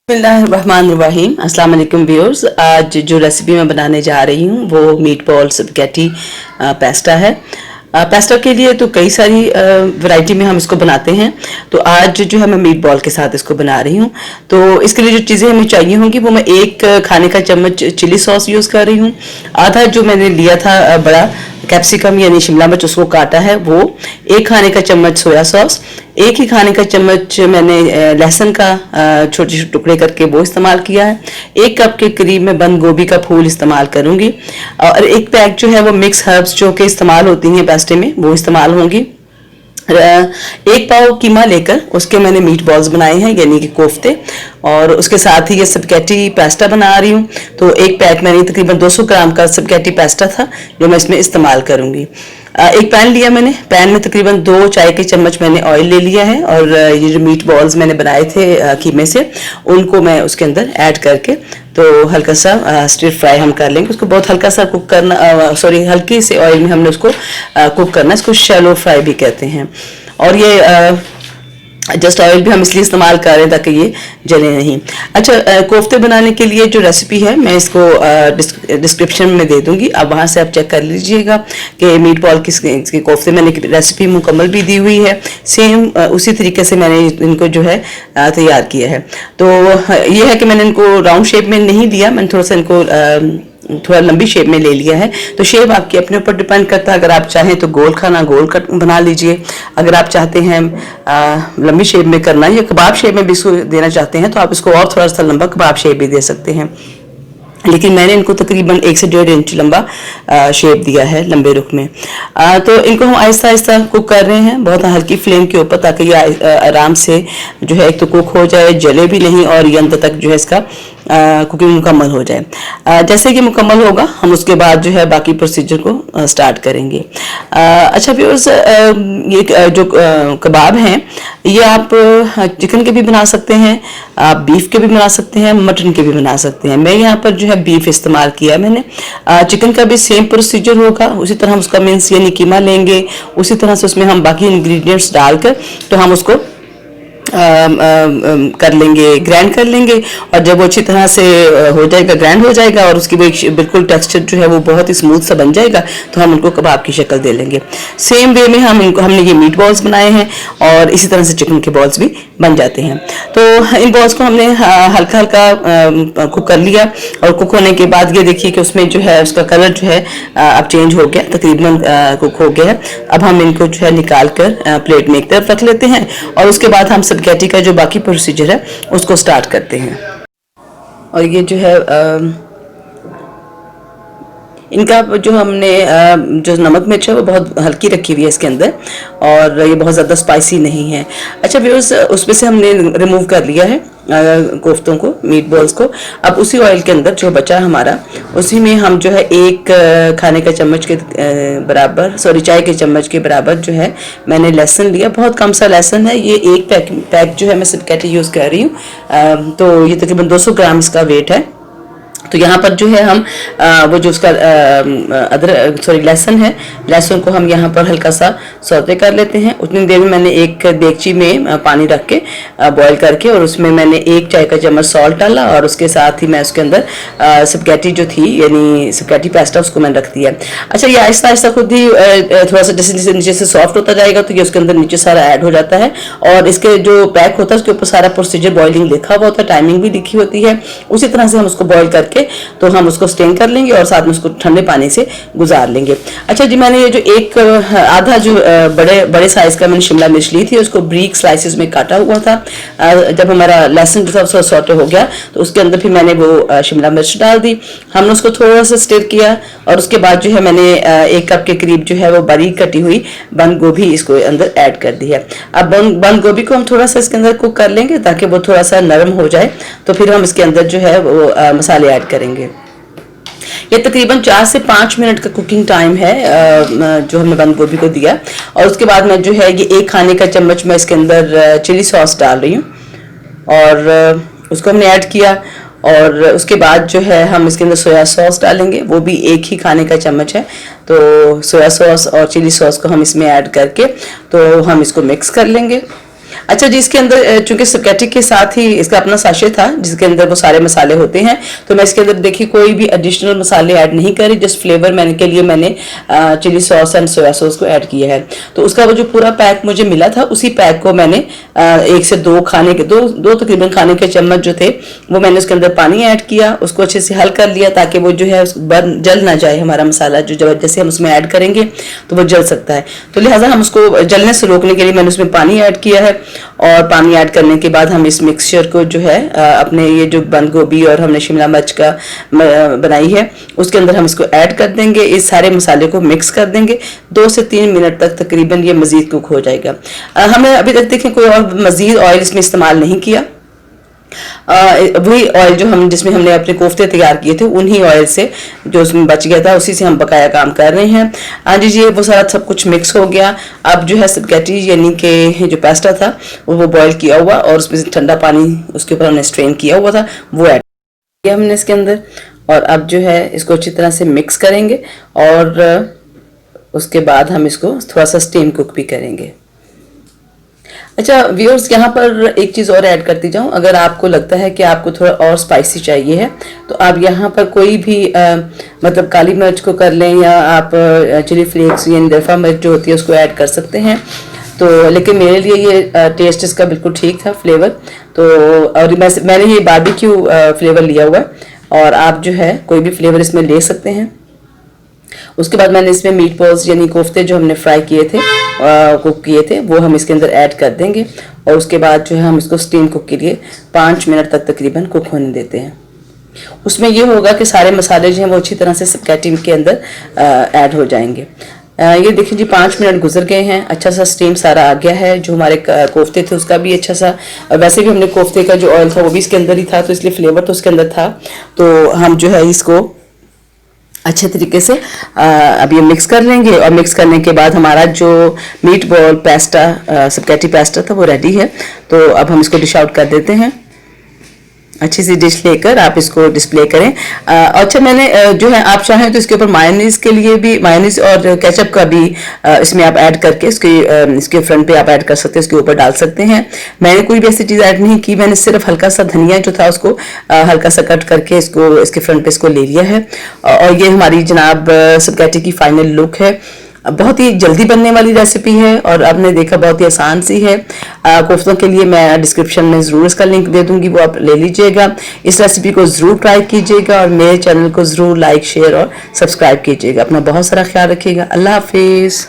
बिस्मिल्लाहिर्रहमानिर्रहीम। अस्सलाम वालेकुम व्यूअर्स। आज जो रेसिपी मैं बनाने जा रही हूँ वो मीट बॉल स्पैगेटी पेस्टा है। पेस्टा के लिए तो कई सारी वैरायटी में हम इसको बनाते हैं, तो आज जो है मैं मीट बॉल के साथ इसको बना रही हूँ। तो इसके लिए जो चीज़ें हमें चाहिए होंगी वो मैं 1 खाने का चम्मच चिली सॉस यूज़ कर रही हूँ। आधा जो मैंने लिया था बड़ा कैप्सिकम यानी शिमला मिर्च उसको काटा है वो, 1 खाने का चम्मच सोया सॉस, 1 ही खाने का चम्मच मैंने लहसुन का छोटे छोटे टुकड़े करके वो इस्तेमाल किया है। 1 कप के करीब मैं बंद गोभी का फूल इस्तेमाल करूंगी और 1 पैक जो है वो मिक्स हर्ब्स जो कि इस्तेमाल होती हैं पेस्टे में वो इस्तेमाल होंगी। 1 पाव कीमा लेकर उसके मैंने मीट बॉल्स बनाए हैं यानी कि कोफ्ते, और उसके साथ ही ये स्पैगेटी पेस्टा बना रही हूँ। तो 1 पैक मैंने तकरीबन 200 ग्राम का स्पैगेटी पेस्टा था जो मैं इसमें इस्तेमाल करूँगी। एक पैन लिया मैंने, पैन में तकरीबन 2 चाय के चम्मच मैंने ऑयल ले लिया है और ये जो मीट बॉल्स मैंने बनाए थे कीमे से उनको मैं उसके अंदर ऐड करके तो हल्का सा स्टिर फ्राई हम कर लेंगे। उसको बहुत हल्का सा कुक करना, हल्की से ऑयल में हमने उसको कुक करना, इसको शैलो फ्राई भी कहते हैं। और ये जस्ट ऑयल भी हम इसलिए इस्तेमाल कर रहे हैं ताकि ये जले नहीं। अच्छा, कोफ्ते बनाने के लिए जो रेसिपी है मैं इसको डिस्क्रिप्शन में दे दूंगी, आप वहाँ से आप चेक कर लीजिएगा कि मीट बॉल किसके कोफ्ते मैंने रेसिपी मुकम्मल भी दी हुई है। सेम उसी तरीके से मैंने इनको जो है तैयार किया है। तो ये है कि मैंने इनको राउंड शेप में नहीं लिया, मैंने थोड़ा सा इनको थोड़ा लंबी शेप में ले लिया है। तो शेप आपके अपने ऊपर डिपेंड करता है, अगर आप चाहें तो गोल खाना गोल कट बना लीजिए, अगर आप चाहते हैं लंबी शेप में करना या कबाब शेप में भी इसको देना चाहते हैं तो आप इसको और थोड़ा सा लंबा कबाब शेप भी दे सकते हैं। लेकिन मैंने इनको तकरीबन 1 से 1.5 इंच लंबा शेप दिया है लंबे रुख में। तो इनको हम आहिस्ता आहिस्ता कुक कर रहे हैं बहुत हल्की फ्लेम के ऊपर, ताकि ये आराम से जो है एक तो कुक हो जाए, जले भी नहीं और ये अंत तक जो है इसका कुकिंग मुकम्मल हो जाए। जैसे कि मुकम्मल होगा हम उसके बाद जो है बाकी प्रोसीजर को स्टार्ट करेंगे। अच्छा व्यूअर्स, ये जो कबाब हैं ये आप चिकन के भी बना सकते हैं, आप बीफ के भी बना सकते हैं, मटन के भी बना सकते हैं। मैं यहाँ पर जो है बीफ इस्तेमाल किया मैंने। चिकन का भी सेम प्रोसीजर होगा, उसी तरह हम उसका मिन्स यानी कीमा लेंगे, उसी तरह से उसमें हम बाकी इंग्रेडिएंट्स डालकर तो हम उसको कर लेंगे, ग्राइंड कर लेंगे। और जब वो अच्छी तरह से हो जाएगा, ग्राइंड हो जाएगा और उसकी बिल्कुल टेक्सचर जो है वो बहुत ही स्मूथ सा बन जाएगा तो हम उनको कबाब की शक्ल दे लेंगे। सेम वे में हमने ये मीट बॉल्स बनाए हैं और इसी तरह से चिकन के बॉल्स भी बन जाते हैं। तो इन बॉल्स को हमने हल्का हल्का कुक कर लिया और कुक होने के बाद ये देखिए कि उसमें जो है उसका कलर जो है अब चेंज हो गया, तकरीबन कुक हो गया है। अब हम इनको जो है निकाल कर प्लेट में एक तरफ रख लेते हैं और उसके बाद हम स्पैगेटी का जो बाकी प्रोसीजर है उसको स्टार्ट करते हैं। और ये जो है इनका जो हमने जो नमक मिर्च है वो बहुत हल्की रखी हुई है इसके अंदर और ये बहुत ज़्यादा स्पाइसी नहीं है। अच्छा व्यूअर्स, उसमें से हमने रिमूव कर लिया है कोफ्तों को, मीट बॉल्स को। अब उसी ऑयल के अंदर जो बचा हमारा उसी में हम जो है 1 खाने का चम्मच के बराबर, चाय के चम्मच के बराबर जो है मैंने लहसुन लिया। बहुत कम सा लहसुन है, ये 1 पैक जो है मैं स्पैगेटी यूज़ कर रही हूँ। तो ये तकरीबन 200 ग्राम इसका वेट है। तो यहाँ पर जो है हम वो जो उसका लहसुन है, लहसुन को हम यहाँ पर हल्का सा सौते कर लेते हैं। उतनी देर में मैंने एक देगची में पानी रख के बॉईल करके और उसमें मैंने 1 चाय का चम्मच सॉल्ट डाला और उसके साथ ही मैं उसके अंदर स्पैगेटी जो थी यानी स्पैगेटी पेस्टा उसको मैंने रख दिया। अच्छा, ये आहिस्ता आहिस्ता खुद ही थोड़ा सा जैसे जैसे नीचे से सॉफ्ट होता जाएगा तो ये उसके अंदर नीचे सारा ऐड हो जाता है और इसके जो पैक होता है उसके ऊपर सारा प्रोसीजर बॉइलिंग लिखा हुआ होता है, टाइमिंग भी लिखी होती है। उसी तरह से हम उसको बॉईल करके तो हम उसको स्टेन कर लेंगे और साथ में उसको ठंडे पानी से गुजार लेंगे। अच्छा जी, मैंने ये जो एक आधा जो बड़े साइज का मैंने शिमला मिर्च ली थी उसको ब्रीक स्लाइसेस में काटा हुआ था। जब हमारा लहसुन सब सॉटे हो गया तो उसके अंदर फिर मैंने वो शिमला मिर्च डाल दी, हमने उसको थोड़ा सा स्टिर किया और उसके बाद जो है मैंने 1 कप के करीब जो है वो बारीक कटी हुई बंद गोभी इसको अंदर ऐड कर दी है। अब बंद गोभी को हम थोड़ा सा इसके अंदर कुक कर लेंगे ताकि वो थोड़ा सा नरम हो जाए, तो फिर हम इसके अंदर जो है वो मसाले ऐड करेंगे। ये तकरीबन 4 से 5 मिनट का कुकिंग टाइम है जो हमने बंद गोभी को दिया। और उसके बाद मैं जो है ये 1 खाने का चम्मच मैं इसके अंदर चिली सॉस डाल रही हूँ और उसको हमने ऐड किया। और उसके बाद जो है हम इसके अंदर सोया सॉस डालेंगे, वो भी 1 ही खाने का चम्मच है। तो सोया सॉस और चिली सॉस को हम इसमें ऐड करके तो हम इसको मिक्स कर लेंगे। अच्छा जी, इसके अंदर चूंकि स्पैगेटी के साथ ही इसका अपना साशे था जिसके अंदर वो सारे मसाले होते हैं, तो मैं इसके अंदर देखिए कोई भी एडिशनल मसाले ऐड नहीं करी, जस्ट फ्लेवर मैंने के लिए मैंने chilli sauce and soya sauce को ऐड किया है। तो उसका वो जो पूरा पैक मुझे मिला था, उसी पैक को मैंने 1 से 2 खाने के दो तकरीबन खाने के चम्मच जो थे वो मैंने उसके अंदर पानी ऐड किया, उसको अच्छे से हल कर लिया ताकि वो जो है जल ना जाए हमारा मसाला, जो जैसे हम उसमें ऐड करेंगे तो वो जल सकता है। तो लिहाजा हम उसको जलने से रोकने के लिए मैंने उसमें पानी ऐड किया है। और पानी ऐड करने के बाद हम इस मिक्सचर को जो है अपने ये जो बंद गोभी और हमने शिमला मिर्च का बनाई है उसके अंदर हम इसको ऐड कर देंगे। इस सारे मसाले को मिक्स कर देंगे। 2 से 3 मिनट तक तकरीबन ये मजीद कुक हो जाएगा। हमने अभी तक देखें कोई और मजीद ऑयल इसमें इस्तेमाल नहीं किया। वही ऑयल जो हम जिसमें हमने अपने कोफ्ते तैयार किए थे उन्हीं ऑयल से जो उसमें बच गया था उसी से हम बकाया काम कर रहे हैं। हाँ जी, ये वो सारा सब कुछ मिक्स हो गया। अब जो है स्पैगेटी यानी कि जो पास्ता था वो बॉईल किया हुआ और उसमें से ठंडा पानी उसके ऊपर हमने स्ट्रेन किया हुआ था वो ऐड किया हमने इसके अंदर। और अब जो है इसको अच्छी तरह से मिक्स करेंगे और उसके बाद हम इसको थोड़ा सा स्टीम कुक भी करेंगे। अच्छा व्यूअर्स, यहाँ पर एक चीज़ और ऐड करती जाऊँ, अगर आपको लगता है कि आपको थोड़ा और स्पाइसी चाहिए है तो आप यहाँ पर कोई भी मतलब काली मिर्च को कर लें या आप चिली फ्लेक्स यानी दरफा मिर्च जो होती है उसको ऐड कर सकते हैं। तो लेकिन मेरे लिए ये टेस्ट इसका बिल्कुल ठीक था फ्लेवर। तो और मैंने ये बारबेक्यू फ्लेवर लिया हुआ है और आप जो है कोई भी फ्लेवर इसमें ले सकते हैं। उसके बाद मैंने इसमें मीट बॉल्स यानी कोफ्ते जो हमने फ्राई किए थे कुक किए थे वो हम इसके अंदर ऐड कर देंगे और उसके बाद जो है हम इसको स्टीम कुक के लिए 5 मिनट तक तकरीबन कुक होने देते हैं। उसमें ये होगा कि सारे मसाले जो हैं वो अच्छी तरह से स्पैगेटी के अंदर ऐड हो जाएंगे। ये देखिए जी 5 मिनट गुजर गए हैं, अच्छा सा स्टीम सारा आ गया है। जो हमारे कोफ्ते थे उसका भी अच्छा सा, वैसे भी हमने कोफ्ते का जो ऑयल था वो भी इसके अंदर ही था तो इसलिए फ्लेवर तो उसके अंदर था। तो हम जो है इसको अच्छे तरीके से अब ये मिक्स कर लेंगे और मिक्स करने के बाद हमारा जो meet ball pasta spaghetti pasta था वो रेडी है। तो अब हम इसको डिश आउट कर देते हैं। अच्छी सी डिश लेकर आप इसको डिस्प्ले करें। अच्छा मैंने जो है आप चाहें तो इसके ऊपर मायोनीज के लिए भी मायोनीज और केचप का भी इसमें आप ऐड करके इसके फ्रंट पे आप ऐड कर सकते हैं, इसके ऊपर डाल सकते हैं। मैंने कोई भी ऐसी चीज़ ऐड नहीं की, मैंने सिर्फ हल्का सा धनिया जो था उसको हल्का सा कट करके इसको इसके फ्रंट पे इसको ले लिया है। और ये हमारी जनाब स्पैगेटी की फाइनल लुक है। बहुत ही जल्दी बनने वाली रेसिपी है और आपने देखा बहुत ही आसान सी है। कोफ्तों के लिए मैं डिस्क्रिप्शन में ज़रूर इसका लिंक दे दूंगी, वो आप ले लीजिएगा। इस रेसिपी को ज़रूर ट्राई कीजिएगा और मेरे चैनल को ज़रूर लाइक शेयर और सब्सक्राइब कीजिएगा। अपना बहुत सारा ख्याल रखिएगा। अल्लाह हाफिज़।